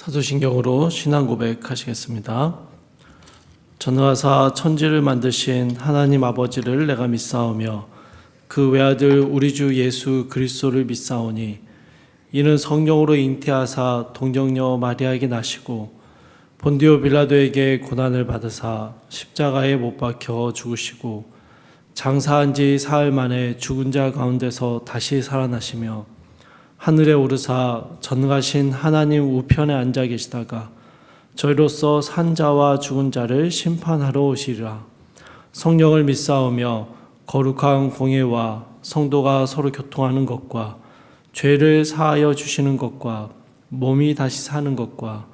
사도신경으로 신앙 고백하시겠습니다. 전능하사 천지를 만드신 하나님 아버지를 내가 믿사오며 그 외아들 우리 주 예수 그리스도를 믿사오니 이는 성령으로 잉태하사 동정녀 마리아에게 나시고 본디오 빌라도에게 고난을 받으사 십자가에 못 박혀 죽으시고 장사한 지 사흘 만에 죽은 자 가운데서 다시 살아나시며 하늘에 오르사 전능하신 하나님 우편에 앉아 계시다가 저희로서 산 자와 죽은 자를 심판하러 오시리라. 성령을 믿사오며 거룩한 공예와 성도가 서로 교통하는 것과 죄를 사하여 주시는 것과 몸이 다시 사는 것과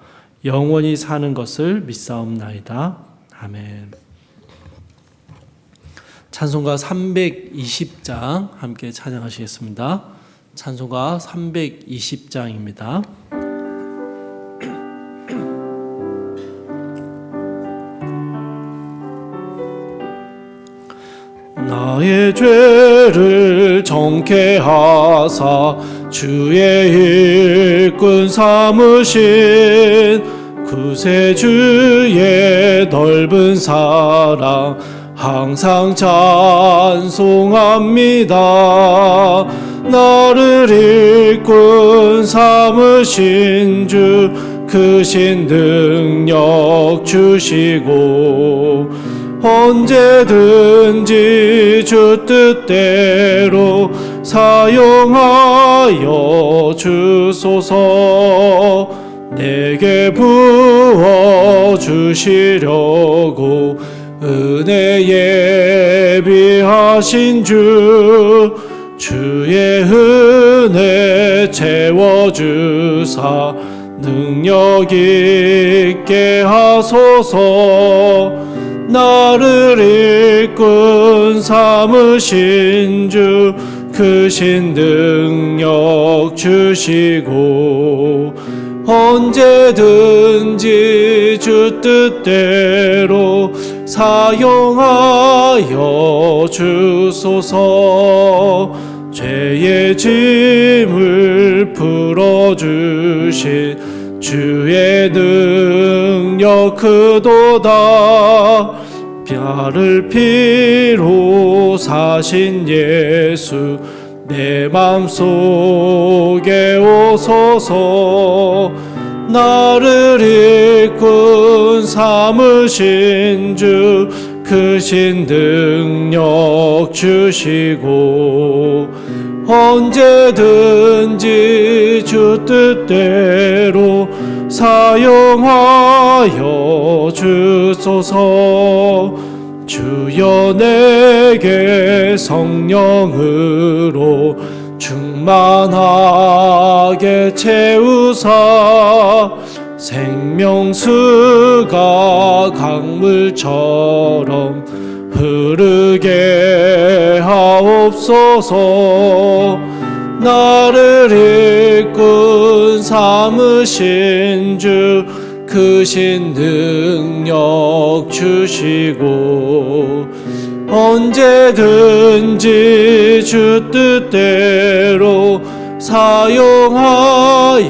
영원히 사는 것을 믿사옵나이다. 아멘. 찬송가 320장 함께 찬양하시겠습니다. 찬송가 320장입니다. 나의 죄를 정케 하사 주의 일꾼 삼으신 구세주의 넓은 사랑 항상 찬송합니다. 나를 일꾼 삼으신 주 크신 능력 주시고 언제든지 주 뜻대로 사용하여 주소서. 내게 부어주시려고 은혜 예비하신 주의 은혜 채워주사 능력 있게 하소서. 나를 일꾼 삼으신 주 크신 능력 주시고 언제든지 주 뜻대로 사용하여 주소서. 죄의 짐을 풀어주신 주의 능력 크도다. 나를 피로 사신 예수 내 맘속에 오소서. 나를 일꾼 삼으신 주 크신 능력 주시고 언제든지 주 뜻대로 사용하여 주소서. 주여 내게 성령으로 충만하게 채우사 생명수가 강물처럼 흐르게 하옵소서. 나를 일꾼 삼으신 주 크신 능력 주시고 언제든지 주 뜻대로 사용하여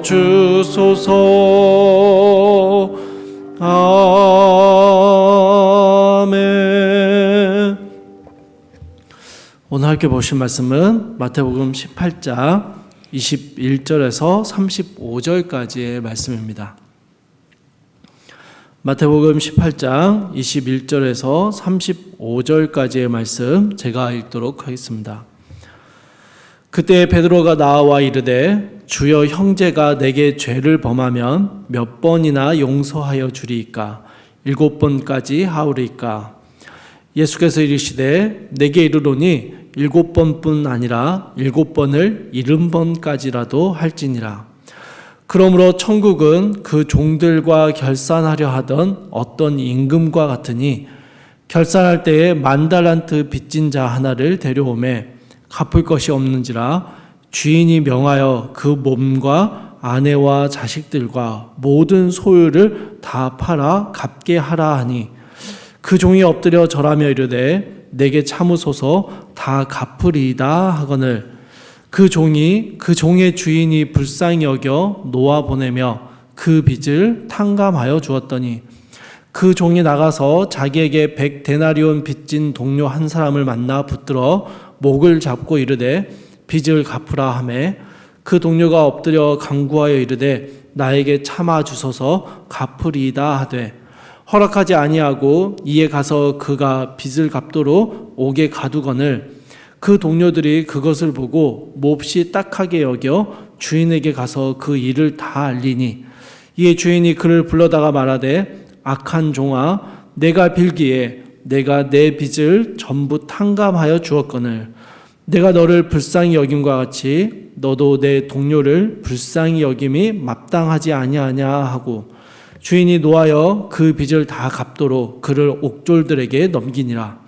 주소서. 아멘. 오늘 함께 보신 말씀은 마태복음 18장 21절에서 35절까지의 말씀입니다. 마태복음 18장 21절에서 35절까지의 말씀 제가 읽도록 하겠습니다. 그때 베드로가 나와 이르되 주여 형제가 내게 죄를 범하면 몇 번이나 용서하여 주리이까? 7번까지 하오리이까? 예수께서 이르시되 내게 이르노니 7번뿐 아니라 7번을 70번까지라도 할지니라. 그러므로 천국은 그 종들과 결산하려 하던 어떤 임금과 같으니 결산할 때에 10,000달란트 빚진 자 하나를 데려오매 갚을 것이 없는지라 주인이 명하여 그 몸과 아내와 자식들과 모든 소유를 다 팔아 갚게 하라 하니 그 종이 엎드려 절하며 이르되 내게 참으소서 다 갚으리이다 하거늘 그 종의 주인이 불쌍히 여겨 놓아 보내며 그 빚을 탕감하여 주었더니 그 종이 나가서 자기에게 100데나리온 빚진 동료 한 사람을 만나 붙들어 목을 잡고 이르되 빚을 갚으라 하매 그 동료가 엎드려 간구하여 이르되 나에게 참아 주소서 갚으리이다 하되 허락하지 아니하고 이에 가서 그가 빚을 갚도록 옥에 가두거늘 그 동료들이 그것을 보고 몹시 딱하게 여겨 주인에게 가서 그 일을 다 알리니 이에 주인이 그를 불러다가 말하되 악한 종아 내가 빌기에 내가 내 빚을 전부 탕감하여 주었거늘 내가 너를 불쌍히 여김과 같이 너도 내 동료를 불쌍히 여김이 마땅하지 아니하냐 하고 주인이 노하여 그 빚을 다 갚도록 그를 옥졸들에게 넘기니라.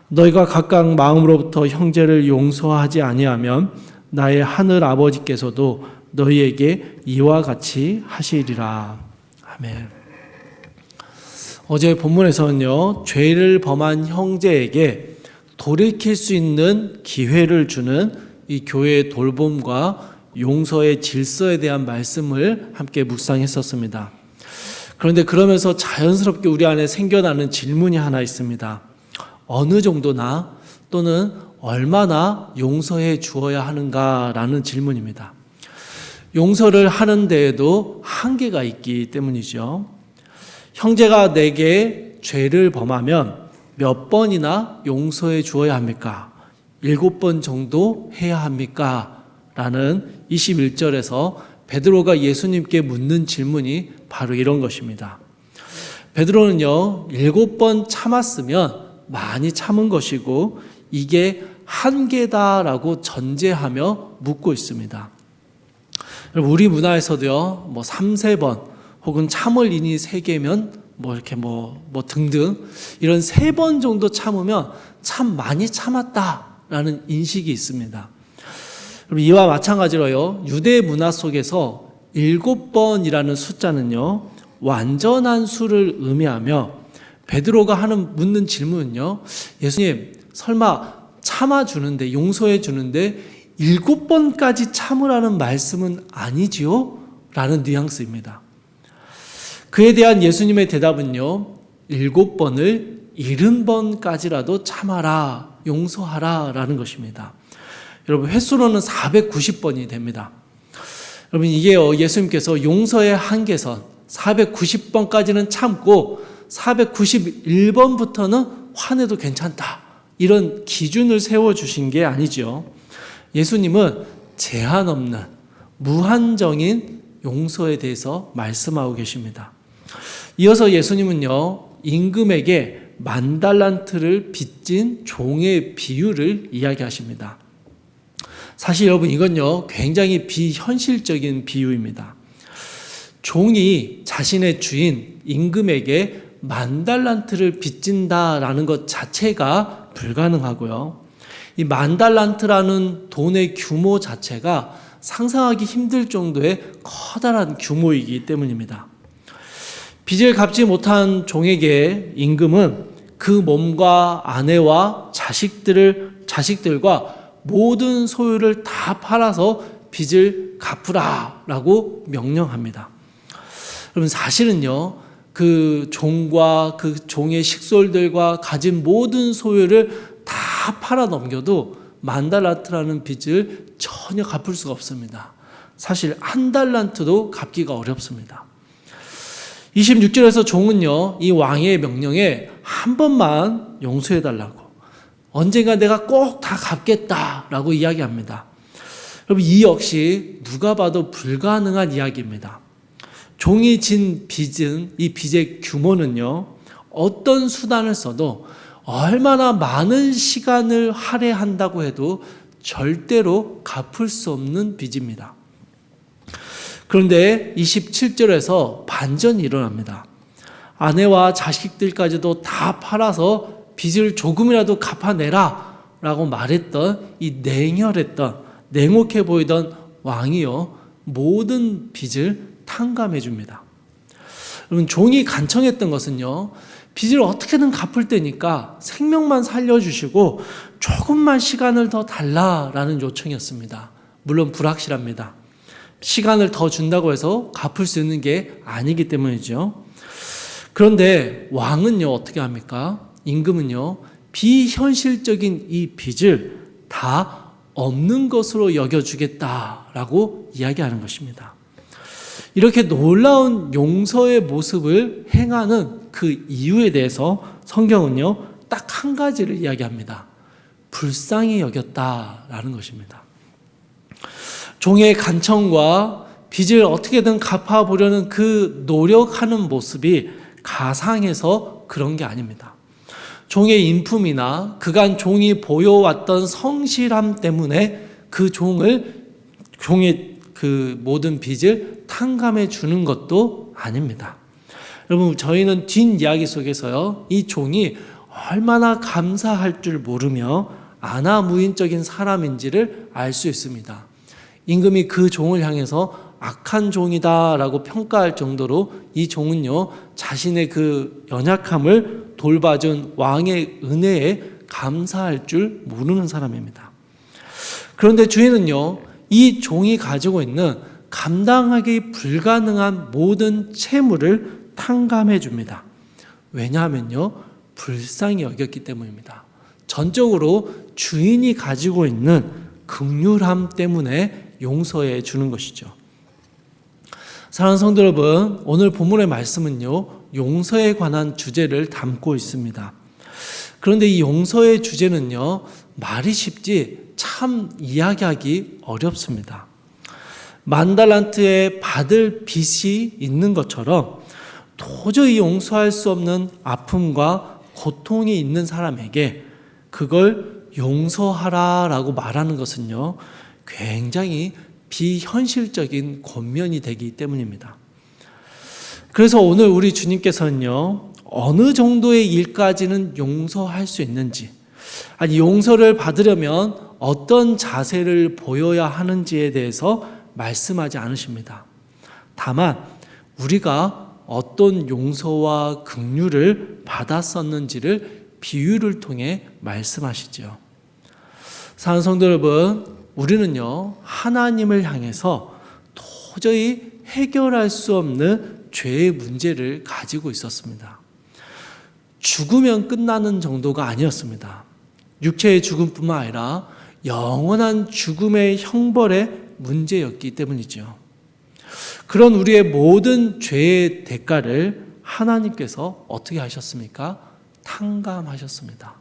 너희가 각각 마음으로부터 형제를 용서하지 아니하면 나의 하늘 아버지께서도 너희에게 이와 같이 하시리라. 아멘. 어제 본문에서는요, 죄를 범한 형제에게 돌이킬 수 있는 기회를 주는 이 교회의 돌봄과 용서의 질서에 대한 말씀을 함께 묵상했었습니다. 그런데 그러면서 자연스럽게 우리 안에 생겨나는 질문이 하나 있습니다. 어느 정도나 또는 얼마나 용서해 주어야 하는가라는 질문입니다. 용서를 하는 데에도 한계가 있기 때문이죠. 형제가 내게 죄를 범하면 몇 번이나 용서해 주어야 합니까? 7번 정도 해야 합니까? 라는 21절에서 베드로가 예수님께 묻는 질문이 바로 이런 것입니다. 베드로는요, 7번 참았으면 많이 참은 것이고 이게 한계다라고 전제하며 묻고 있습니다. 우리 문화에서도요, 3-4번 혹은 참을 인이 3개면 이렇게 등등 이런 3번 정도 참으면 참 많이 참았다라는 인식이 있습니다. 이와 마찬가지로요, 유대 문화 속에서 7번이라는 숫자는요, 완전한 수를 의미하며 베드로가 묻는 질문은요, 예수님 설마 참아주는데 용서해주는데 7번까지 참으라는 말씀은 아니지요? 라는 뉘앙스입니다. 그에 대한 예수님의 대답은요, 7번을 70번까지라도 참아라, 용서하라 라는 것입니다. 여러분, 횟수로는 490번이 됩니다. 여러분, 이게 예수님께서 용서의 한계선 490번까지는 참고 491번부터는 화내도 괜찮다, 이런 기준을 세워주신 게 아니죠. 예수님은 제한 없는 무한정인 용서에 대해서 말씀하고 계십니다. 이어서 예수님은요, 임금에게 10,000달란트를 빚진 종의 비유를 이야기하십니다. 사실 여러분, 이건요, 굉장히 비현실적인 비유입니다. 종이 자신의 주인 임금에게 10,000달란트를 빚진다라는 것 자체가 불가능하고요. 이 10,000달란트라는 돈의 규모 자체가 상상하기 힘들 정도의 커다란 규모이기 때문입니다. 빚을 갚지 못한 종에게 임금은 그 몸과 아내와 자식들과 모든 소유를 다 팔아서 빚을 갚으라라고 명령합니다. 여러분, 사실은요, 그 종과 그 종의 식솔들과 가진 모든 소유를 다 팔아 넘겨도 10,000달란트라는 빚을 전혀 갚을 수가 없습니다. 사실 1달란트도 갚기가 어렵습니다. 26절에서 종은요, 이 왕의 명령에 한 번만 용서해달라고, 언젠가 내가 꼭 다 갚겠다라고 이야기합니다. 여러분, 이 역시 누가 봐도 불가능한 이야기입니다. 종이 진 빚은, 이 빚의 규모는요, 어떤 수단을 써도 얼마나 많은 시간을 할애한다고 해도 절대로 갚을 수 없는 빚입니다. 그런데 27절에서 반전이 일어납니다. 아내와 자식들까지도 다 팔아서 빚을 조금이라도 갚아내라 라고 말했던, 이 냉혹해 보이던 왕이요, 모든 빚을 탕감해 줍니다. 여러분, 종이 간청했던 것은요, 빚을 어떻게든 갚을 때니까 생명만 살려주시고 조금만 시간을 더 달라라는 요청이었습니다. 물론 불확실합니다. 시간을 더 준다고 해서 갚을 수 있는 게 아니기 때문이죠. 그런데 왕은요, 어떻게 합니까? 임금은요, 비현실적인 이 빚을 다 없는 것으로 여겨주겠다라고 이야기하는 것입니다. 이렇게 놀라운 용서의 모습을 행하는 그 이유에 대해서 성경은요, 딱 한 가지를 이야기합니다. 불쌍히 여겼다라는 것입니다. 종의 간청과 빚을 어떻게든 갚아보려는 그 노력하는 모습이 가상해서 그런 게 아닙니다. 종의 인품이나 그간 종이 보여왔던 성실함 때문에 그 종의 그 모든 빚을 탕감해 주는 것도 아닙니다. 여러분, 저희는 뒷이야기 속에서요, 이 종이 얼마나 감사할 줄 모르며 아나무인적인 사람인지를 알 수 있습니다. 임금이 그 종을 향해서 악한 종이다라고 평가할 정도로 이 종은요, 자신의 그 연약함을 돌봐준 왕의 은혜에 감사할 줄 모르는 사람입니다. 그런데 주인은요, 이 종이 가지고 있는 감당하기 불가능한 모든 채무를 탕감해 줍니다. 왜냐하면요, 불쌍히 여겼기 때문입니다. 전적으로 주인이 가지고 있는 긍휼함 때문에 용서해 주는 것이죠. 사랑하는 성도 여러분, 오늘 본문의 말씀은요, 용서에 관한 주제를 담고 있습니다. 그런데 이 용서의 주제는요, 말이 쉽지 참 이야기하기 어렵습니다. 만달란트에 받을 빚이 있는 것처럼 도저히 용서할 수 없는 아픔과 고통이 있는 사람에게 그걸 용서하라라고 말하는 것은요, 굉장히 비현실적인 권면이 되기 때문입니다. 그래서 오늘 우리 주님께서는요, 어느 정도의 일까지는 용서할 수 있는지, 아니 용서를 받으려면 어떤 자세를 보여야 하는지에 대해서 말씀하지 않으십니다. 다만 우리가 어떤 용서와 긍휼을 받았었는지를 비유를 통해 말씀하시죠. 사랑하는 성도 여러분, 우리는요, 하나님을 향해서 도저히 해결할 수 없는 죄의 문제를 가지고 있었습니다. 죽으면 끝나는 정도가 아니었습니다. 육체의 죽음뿐만 아니라 영원한 죽음의 형벌의 문제였기 때문이죠. 그런 우리의 모든 죄의 대가를 하나님께서 어떻게 하셨습니까? 탕감하셨습니다.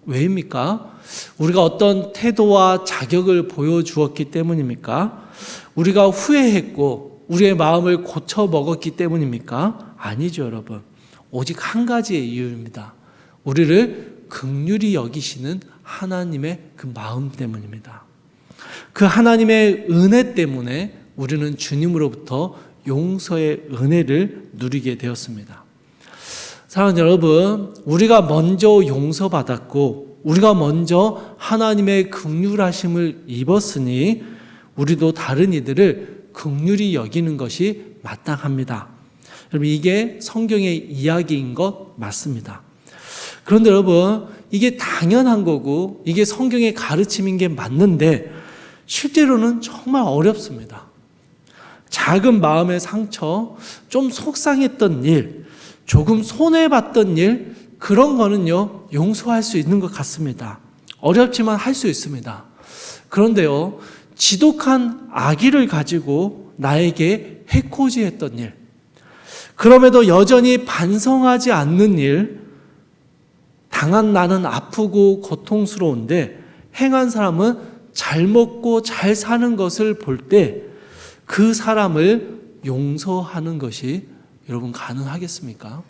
왜입니까? 우리가 어떤 태도와 자격을 보여주었기 때문입니까? 우리가 후회했고 우리의 마음을 고쳐 먹었기 때문입니까? 아니죠, 여러분. 오직 한 가지의 이유입니다. 우리를 긍휼히 여기시는 하나님의 그 마음 때문입니다. 그 하나님의 은혜 때문에 우리는 주님으로부터 용서의 은혜를 누리게 되었습니다. 사랑하는 여러분, 우리가 먼저 용서받았고 우리가 먼저 하나님의 긍휼하심을 입었으니 우리도 다른 이들을 긍휼히 여기는 것이 마땅합니다. 여러분, 이게 성경의 이야기인 것 맞습니다. 그런데 여러분, 이게 당연한 거고 이게 성경의 가르침인 게 맞는데 실제로는 정말 어렵습니다. 작은 마음의 상처, 좀 속상했던 일, 조금 손해봤던 일, 그런 거는요, 용서할 수 있는 것 같습니다. 어렵지만 할 수 있습니다. 그런데요, 지독한 악의를 가지고 나에게 해코지했던 일, 그럼에도 여전히 반성하지 않는 일, 당한 나는 아프고 고통스러운데 행한 사람은 잘 먹고 잘 사는 것을 볼 때 그 사람을 용서하는 것이 여러분 가능하겠습니까?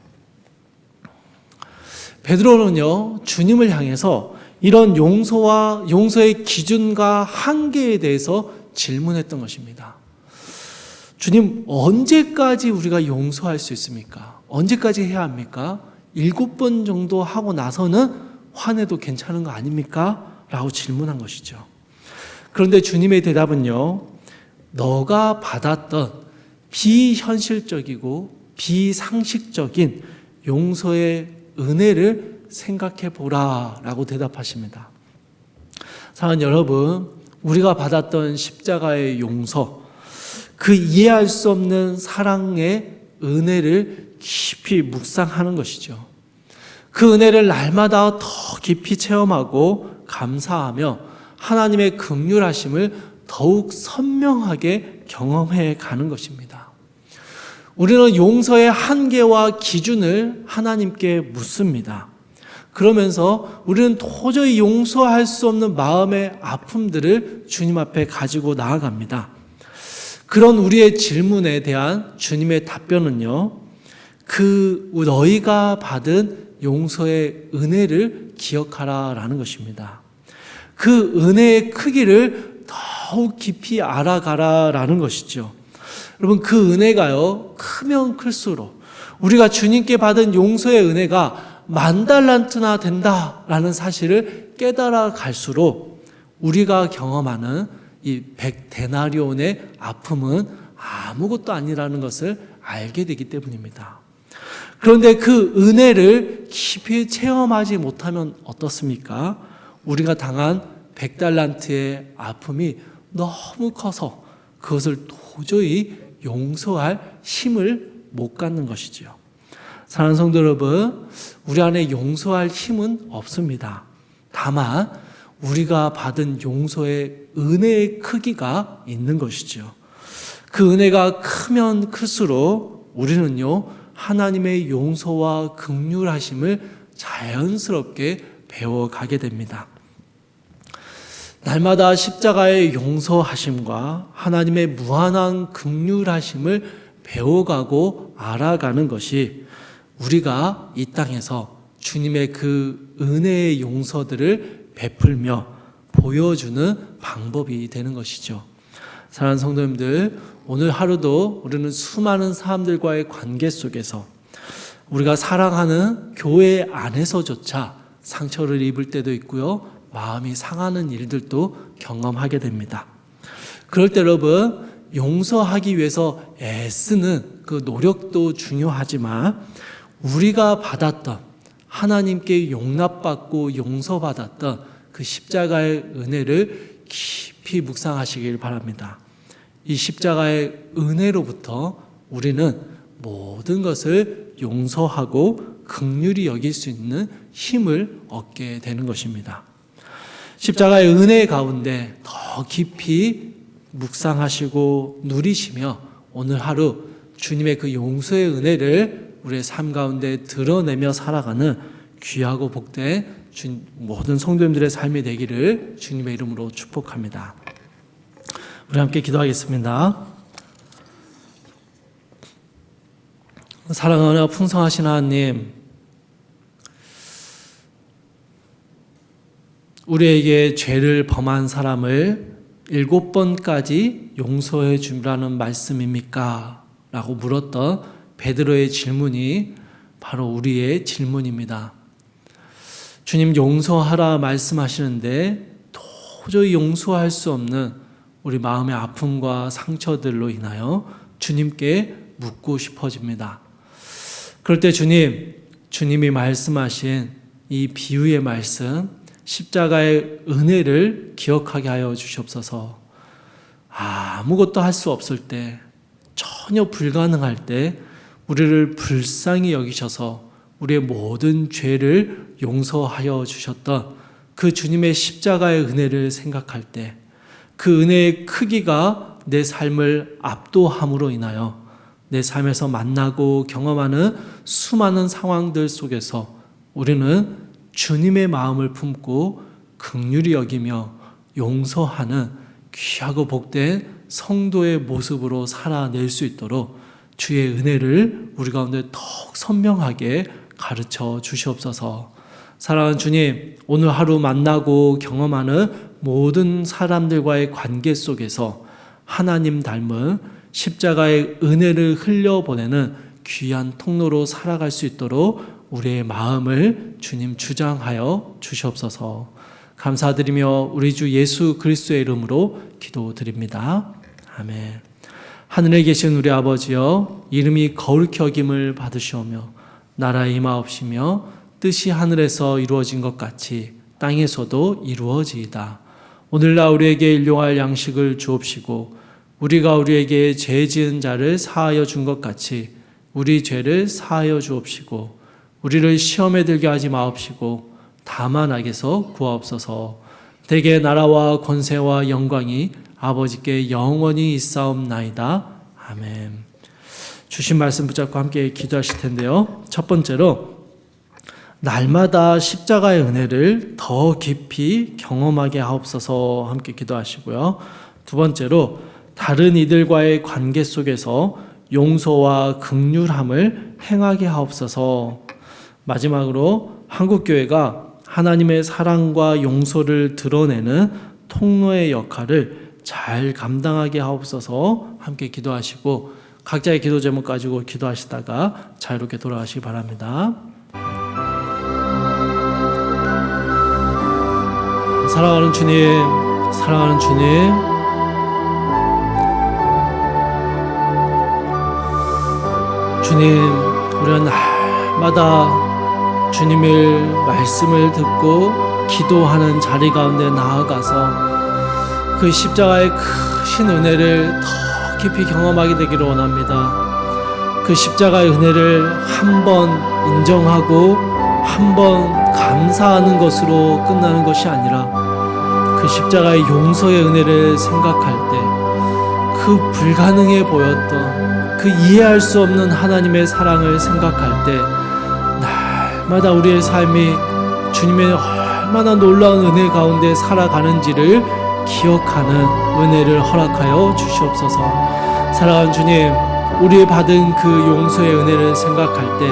베드로는요, 주님을 향해서 이런 용서의 기준과 한계에 대해서 질문했던 것입니다. 주님, 언제까지 우리가 용서할 수 있습니까? 언제까지 해야 합니까? 7번 정도 하고 나서는 화내도 괜찮은 거 아닙니까? 라고 질문한 것이죠. 그런데 주님의 대답은요, 너가 받았던 비현실적이고 비상식적인 용서의 은혜를 생각해 보라 라고 대답하십니다. 사랑하는 여러분, 우리가 받았던 십자가의 용서, 그 이해할 수 없는 사랑의 은혜를 깊이 묵상하는 것이죠. 그 은혜를 날마다 더 깊이 체험하고 감사하며 하나님의 긍휼하심을 더욱 선명하게 경험해 가는 것입니다. 우리는 용서의 한계와 기준을 하나님께 묻습니다. 그러면서 우리는 도저히 용서할 수 없는 마음의 아픔들을 주님 앞에 가지고 나아갑니다. 그런 우리의 질문에 대한 주님의 답변은요, 그 너희가 받은 용서의 은혜를 기억하라라는 것입니다. 그 은혜의 크기를 더욱 깊이 알아가라라는 것이죠. 여러분, 그 은혜가요, 크면 클수록 우리가 주님께 받은 용서의 은혜가 10,000달란트나 된다라는 사실을 깨달아 갈수록 우리가 경험하는 이 100데나리온의 아픔은 아무것도 아니라는 것을 알게 되기 때문입니다. 그런데 그 은혜를 깊이 체험하지 못하면 어떻습니까? 우리가 당한 100달란트의 아픔이 너무 커서 그것을 도저히 용서할 힘을 못 갖는 것이지요. 사랑하는 성도 여러분, 우리 안에 용서할 힘은 없습니다. 다만 우리가 받은 용서의 은혜의 크기가 있는 것이죠. 그 은혜가 크면 클수록 우리는요, 하나님의 용서와 긍휼하심을 자연스럽게 배워가게 됩니다. 날마다 십자가의 용서하심과 하나님의 무한한 긍휼하심을 배워가고 알아가는 것이 우리가 이 땅에서 주님의 그 은혜의 용서들을 베풀며 보여주는 방법이 되는 것이죠. 사랑하는 성도님들, 오늘 하루도 우리는 수많은 사람들과의 관계 속에서 우리가 사랑하는 교회 안에서조차 상처를 입을 때도 있고요, 마음이 상하는 일들도 경험하게 됩니다. 그럴 때 여러분, 용서하기 위해서 애쓰는 그 노력도 중요하지만 우리가 받았던, 하나님께 용납받고 용서받았던 그 십자가의 은혜를 깊이 묵상하시길 바랍니다. 이 십자가의 은혜로부터 우리는 모든 것을 용서하고 긍휼히 여길 수 있는 힘을 얻게 되는 것입니다. 십자가의 은혜 가운데 더 깊이 묵상하시고 누리시며 오늘 하루 주님의 그 용서의 은혜를 우리의 삶 가운데 드러내며 살아가는 귀하고 복된 모든 성도님들의 삶이 되기를 주님의 이름으로 축복합니다. 우리 함께 기도하겠습니다. 사랑하며 풍성하신 하나님, 우리에게 죄를 범한 사람을 7번까지 용서해 주라는 말씀입니까? 라고 물었던 베드로의 질문이 바로 우리의 질문입니다. 주님, 용서하라 말씀하시는데 도저히 용서할 수 없는 우리 마음의 아픔과 상처들로 인하여 주님께 묻고 싶어집니다. 그럴 때 주님이 말씀하신 이 비유의 말씀, 십자가의 은혜를 기억하게 하여 주시옵소서. 아무것도 할 수 없을 때, 전혀 불가능할 때 우리를 불쌍히 여기셔서 우리의 모든 죄를 용서하여 주셨던 그 주님의 십자가의 은혜를 생각할 때 그 은혜의 크기가 내 삶을 압도함으로 인하여 내 삶에서 만나고 경험하는 수많은 상황들 속에서 우리는 주님의 마음을 품고 긍휼히 여기며 용서하는 귀하고 복된 성도의 모습으로 살아낼 수 있도록 주의 은혜를 우리 가운데 더욱 선명하게 가르쳐 주시옵소서. 사랑하는 주님, 오늘 하루 만나고 경험하는 모든 사람들과의 관계 속에서 하나님 닮은 십자가의 은혜를 흘려보내는 귀한 통로로 살아갈 수 있도록 우리의 마음을 주님 주장하여 주시옵소서. 감사드리며 우리 주 예수 그리스도의 이름으로 기도드립니다. 아멘. 하늘에 계신 우리 아버지여, 이름이 거룩히 여김을 받으시오며 나라의 임하옵시며 뜻이 하늘에서 이루어진 것 같이 땅에서도 이루어지이다. 오늘날 우리에게 일용할 양식을 주옵시고 우리가 우리에게 죄 지은 자를 사하여 준 것 같이 우리 죄를 사하여 주옵시고 우리를 시험에 들게 하지 마옵시고 다만 악에서 구하옵소서. 대개 나라와 권세와 영광이 아버지께 영원히 있사옵나이다. 아멘. 주신 말씀 붙잡고 함께 기도하실 텐데요. 첫 번째로 날마다 십자가의 은혜를 더 깊이 경험하게 하옵소서 함께 기도하시고요. 두 번째로 다른 이들과의 관계 속에서 용서와 긍휼함을 행하게 하옵소서. 마지막으로 한국교회가 하나님의 사랑과 용서를 드러내는 통로의 역할을 잘 감당하게 하옵소서 함께 기도하시고 각자의 기도 제목 가지고 기도하시다가 자유롭게 돌아가시기 바랍니다. 사랑하는 주님, 사랑하는 주님, 주님, 우리는 날마다 주님의 말씀을 듣고 기도하는 자리 가운데 나아가서 그 십자가의 크신 은혜를 더 깊이 경험하게 되기를 원합니다. 그 십자가의 은혜를 한번 인정하고 한번 감사하는 것으로 끝나는 것이 아니라 그 십자가의 용서의 은혜를 생각할 때 그 불가능해 보였던 그 이해할 수 없는 하나님의 사랑을 생각할 때 날마다 우리의 삶이 주님의 얼마나 놀라운 은혜 가운데 살아가는지를 기억하는 은혜를 허락하여 주시옵소서. 사랑하는 주님, 우리 받은 그 용서의 은혜를 생각할 때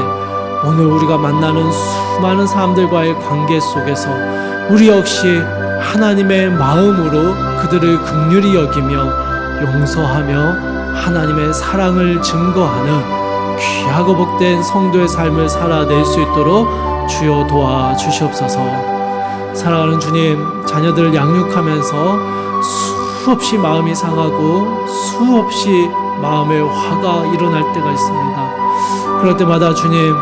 오늘 우리가 만나는 수많은 사람들과의 관계 속에서 우리 역시 하나님의 마음으로 그들을 긍휼히 여기며 용서하며 하나님의 사랑을 증거하는 귀하고 복된 성도의 삶을 살아낼 수 있도록 주여 도와주시옵소서. 사랑하는 주님, 자녀들을 양육하면서 수없이 마음이 상하고 수없이 마음에 화가 일어날 때가 있습니다. 그럴 때마다 주님,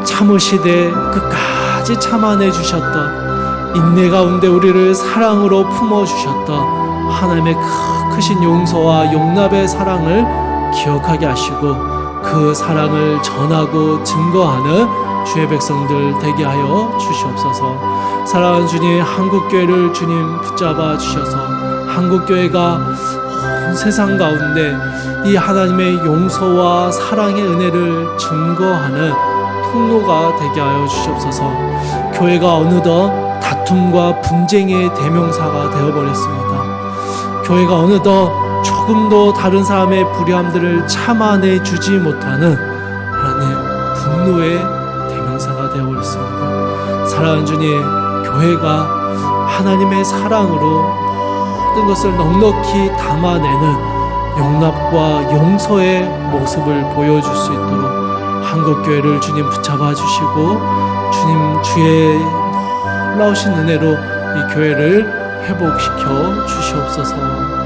참으시되 끝까지 참아내 주셨던 인내 가운데 우리를 사랑으로 품어주셨던 하나님의 크신 용서와 용납의 사랑을 기억하게 하시고 그 사랑을 전하고 증거하는 주의 백성들 되게 하여 주시옵소서. 사랑하는 주님, 한국교회를 주님 붙잡아 주셔서 한국교회가 온 세상 가운데 이 하나님의 용서와 사랑의 은혜를 증거하는 통로가 되게 하여 주시옵소서. 교회가 어느덧 다툼과 분쟁의 대명사가 되어버렸습니다. 교회가 어느덧 조금도 다른 사람의 불의함들을 참아내 주지 못하는 하나님 분노의 대명사가 되어버렸습니다. 사랑하는 주님, 교회가 하나님의 사랑으로 모든 것을 넉넉히 담아내는 용납과 용서의 모습을 보여줄 수 있도록 한국교회를 주님 붙잡아 주시고 주님 주의 놀라우신 은혜로 이 교회를 회복시켜 주시옵소서.